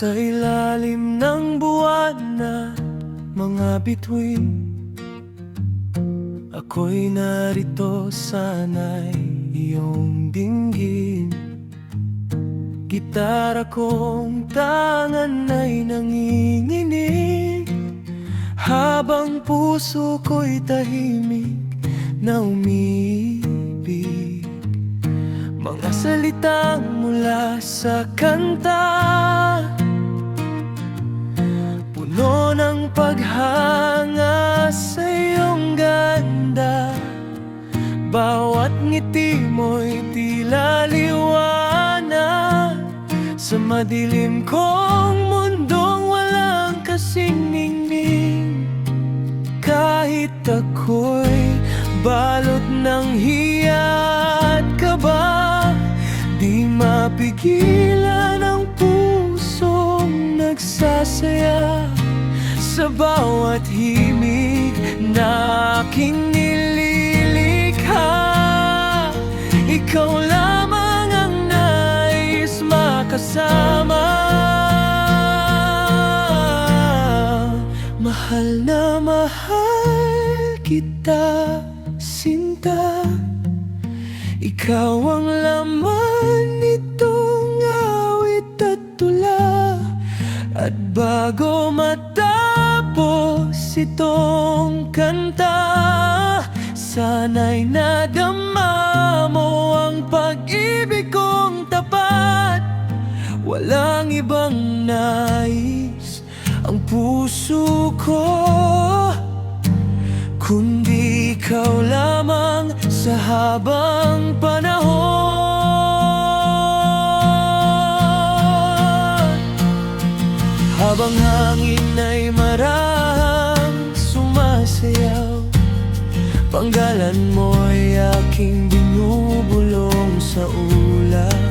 Sa ilalim ng buwan na mga bituin, ako'y narito, sana'y iyong dinggin. Gitara kong tangan ay nanginginig, habang puso ko'y tahimik na umiibig. Mga salitang mula sa kanta, puno ng paghanga sa iyong ganda. Bawat ngiti mo'y tila liwanag sa madilim kong mundong walang kasing ningning. Kahit ako'y balot ng hiya at kaba, di mapigilan ang pusong nagsasaya sa bawat himig na aking nililikha. Ikaw lamang ang nais makasama. Mahal na mahal kita, sinta. Ikaw ang laman nitong awit at tula. At bago matapos itong kanta, sana'y nadama mo ang pag-ibig kong tapat. Walang ibang nais ang puso ko, kundi ikaw lamang sa habang panahon. Habang hangin ay marahang sumasayaw, panggalan mo'y aking binubulong sa ulap.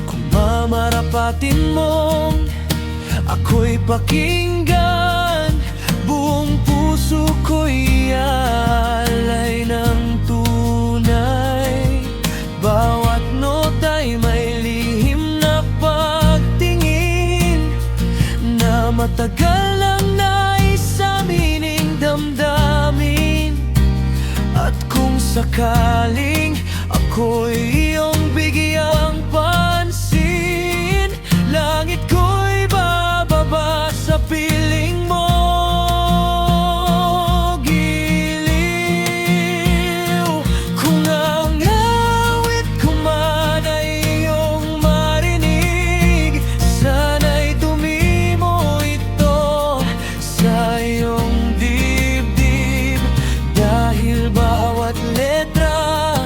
Kung mamarapatin mong ako'y pakinggan, buong puso ko'y alay ng tunay. Bawat nota'y may lihim na pagtingin, na matagal lang naisamining damdamin. At kung sakaling ako'y iyong bigyang pansin, langit ko'y bababa sa piling mo. Giliw, kung ang awit ko man ay iyong marinig, sana'y dumi mo ito sa iyong dibdib. Dahil bawat letra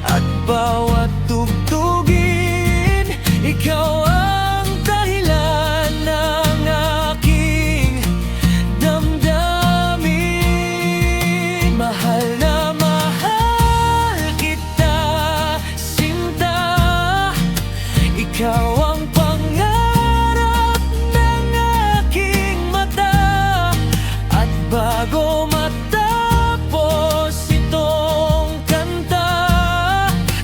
at bawat tugtugin, ikaw ang dahilan ng aking damdamin. Mahal na mahal kita, sinta. Ikaw ang pangarap ng aking mata. At bago matapos itong kanta,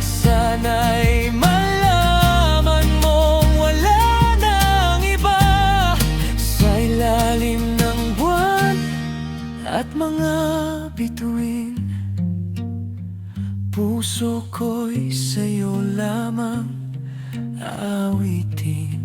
sana'y malaman mong wala nang iba. Sa ilalim ng buwan at mga bituin, puso ko'y sa'yo lamang aawitin.